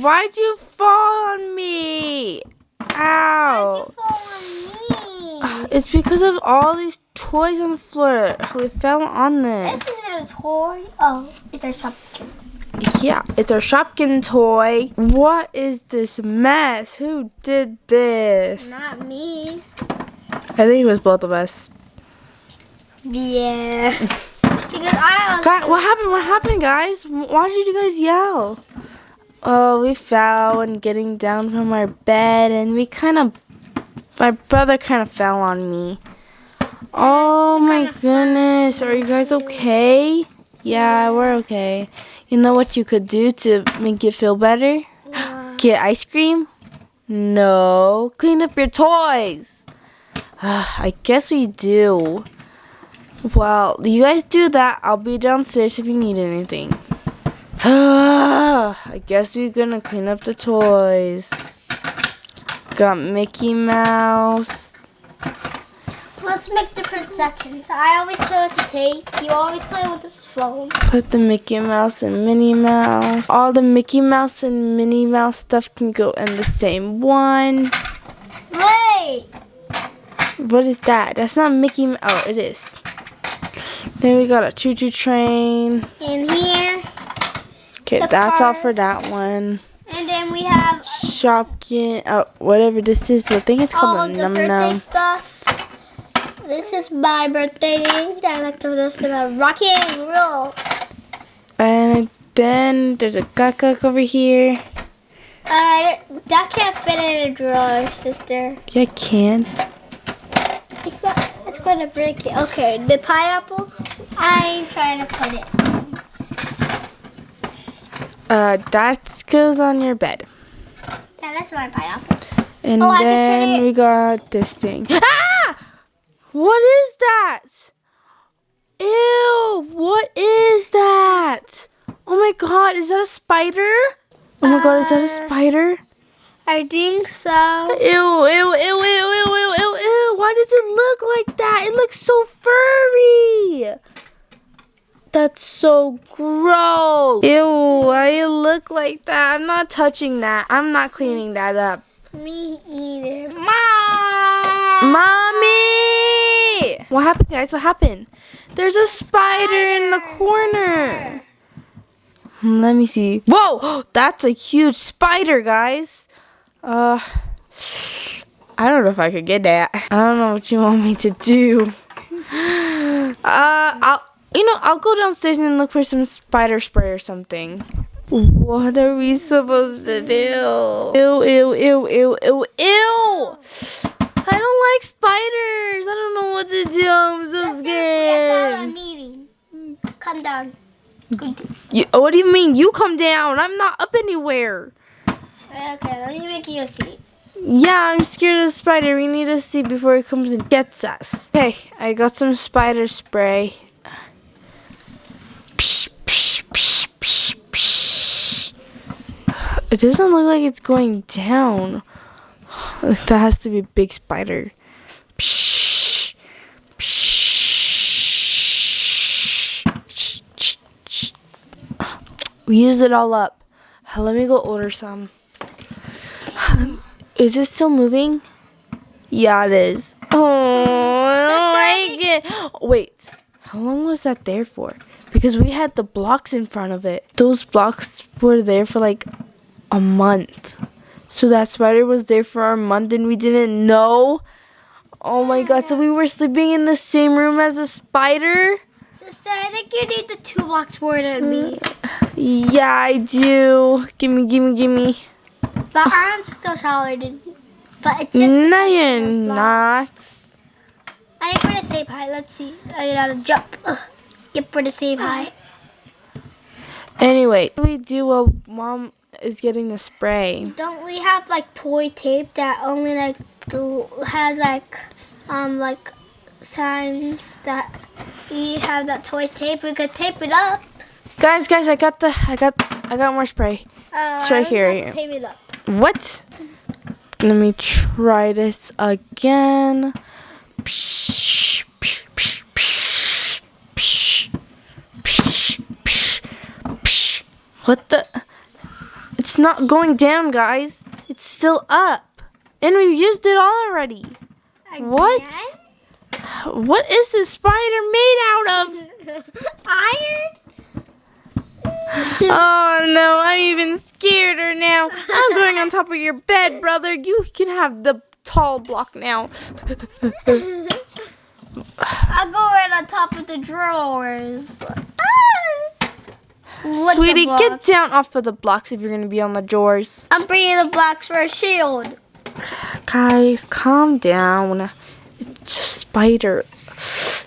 Why'd you fall on me? Ow. Why'd you fall on me? It's because of all these toys on the floor. We fell on this. This isn't a toy. Oh, it's a Shopkin. Yeah, it's our Shopkin toy. What is this mess? Who did this? Not me. I think it was both of us. Yeah. Because I was... God, what happened? What happened, guys? Why did you guys yell? Oh, we fell and getting down from our bed, and my brother kind of fell on me. Oh my goodness, are you guys okay? Yeah, we're okay. You know what you could do to make you feel better? Get ice cream? No, clean up your toys. I guess we do. Well, you guys do that. I'll be downstairs if you need anything. I guess we're gonna clean up the toys. Got Mickey Mouse. Let's make different sections. I always play with the tape. You always play with this phone. Put the Mickey Mouse and Minnie Mouse. All the Mickey Mouse and Minnie Mouse stuff can go in the same one. Wait! What is that? That's not Mickey Mouse. Oh, it is. Then we got a choo-choo train. In here. Okay, that's all for that one. And then we have Shopkin. Oh, whatever this is. I think it's all called a the Num birthday Num. stuff. This is my birthday. I like to listen to rock and roll. And then there's a guk over here. That can't fit in a drawer, sister. Yeah, I can. It's going to break it. Okay, the pineapple, I ain't trying to put it. That goes on your bed. Yeah, that's my pineapple. And I can turn then it. we got this thing. Ah! What is that? Ew! What is that? Oh my god, is that a spider? Oh my god, is that a spider? I think so. Ew, ew, ew, ew, ew, ew, ew, ew. Why does it look like that? It looks so furry. That's so gross. Ew, why it look like that? I'm not touching that. I'm not cleaning that up. Me either. Mom! Mommy! What happened, guys? What happened? There's a spider in the corner. Let me see. Whoa! That's a huge spider, guys. I don't know if I could get that. I don't know what you want me to do. I'll go downstairs and look for some spider spray or something. What are we supposed to do? Ew, ew, ew, ew, ew, ew! I don't like spiders. I don't know what to do. I'm so We have to scared. have a meeting. Come down. What do you mean? You come down. I'm not up anywhere. Okay, let me make you a seat. Yeah, I'm scared of the spider. We need to see before he comes and gets us. Okay, I got some spider spray. Psh, psh, psh, psh, psh. It doesn't look like it's going down. That has to be a big spider. Psh, psh. We used it all up. Let me go order some. Is it still moving? Yeah, it is. Oh, I don't like it. Wait, how long was that there for? Because we had the blocks in front of it. Those blocks were there for like a month. So that spider was there for a month and we didn't know? Oh my god, so we were sleeping in the same room as a spider? Sister, I think you need the 2 blocks more than me. Yeah, I do. Gimme. But I'm still taller than you. But it's just No, because you're of the block. not. I am gonna save high. Let's see. I gotta jump. Yep, for the save high. Anyway, what do we do while Mom is getting the spray? Don't we have like toy tape that only like has like signs that we have that toy tape? We could tape it up. Guys, I got more spray. It's right here. Let's tape it up. What? Let me try this again. Psh, psh, psh, psh, psh, psh, psh, psh. What the? It's not going down, guys. It's still up. And we used it all already. Again? What? What is this spider made out of? Iron? Oh no, I'm even scared now. I'm going on top of your bed, brother. You can have the tall block now. I'll go right on top of the drawers. Sweetie, get down off of the blocks if you're going to be on the drawers. I'm bringing the blocks for a shield. Guys, calm down. It's a spider.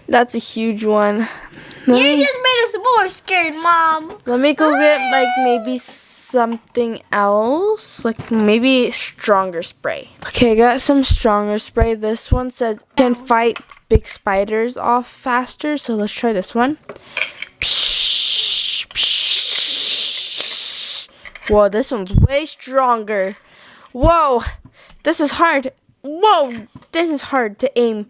That's a huge one. You just made us more scared, Mom. Let me go get like maybe something else. Like maybe stronger spray. Okay, I got some stronger spray. This one says can fight big spiders off faster. So let's try this one. Whoa, this one's way stronger. Whoa, this is hard. Whoa, this is hard to aim.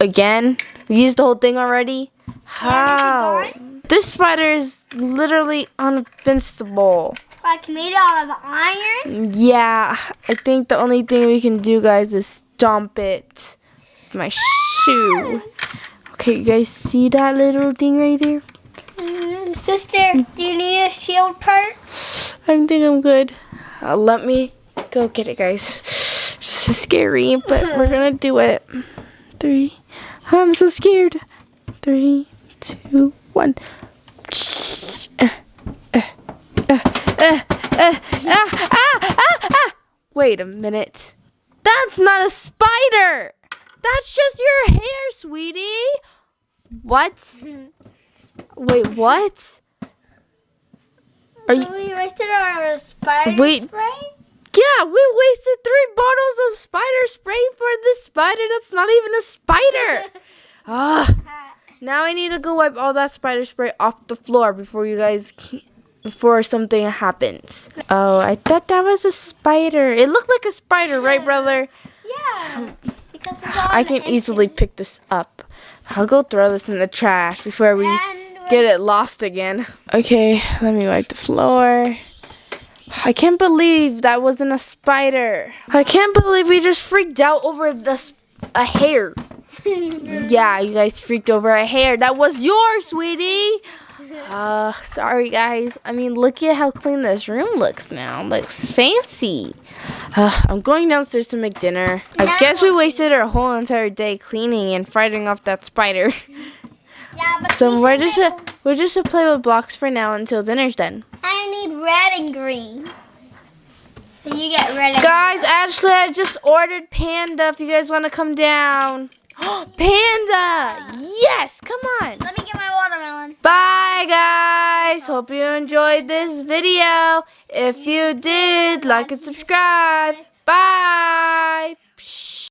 Again? We used the whole thing already? How? This spider is literally invincible. Like made out of iron? Yeah, I think the only thing we can do, guys, is stomp it with my shoe. Okay, you guys see that little thing right there? Sister, do you need a shield part? I think I'm good. Let me go get it, guys. This is scary, but we're gonna do it. 3. I'm so scared. 3, 2, 1. Wait a minute. That's not a spider. That's just your hair, sweetie. What? Wait, what? Are you? We wasted our spider spray? Yeah, we wasted 3 bottles of spider spray for this spider that's not even a spider. Now I need to go wipe all that spider spray off the floor before something happens. Oh, I thought that was a spider. It looked like a spider, right, brother? Yeah. I can easily pick this up. I'll go throw this in the trash before we get it lost again. Okay, let me wipe the floor. I can't believe that wasn't a spider. I can't believe we just freaked out over a hair. Yeah, you guys freaked over a hair. That was yours, sweetie. Sorry, guys. I mean, look at how clean this room looks now. It looks fancy. I'm going downstairs to make dinner. I guess we wasted our whole entire day cleaning and fighting off that spider. Yeah, but So we're just to play with blocks for now until dinner's done. I need red and green. So you get red and Guys, Ashley, I just ordered Panda if you guys want to come down. Panda! Yes, come on. Let me get my watermelon. Bye, guys. Hope you enjoyed this video. If you did, like and subscribe. Bye.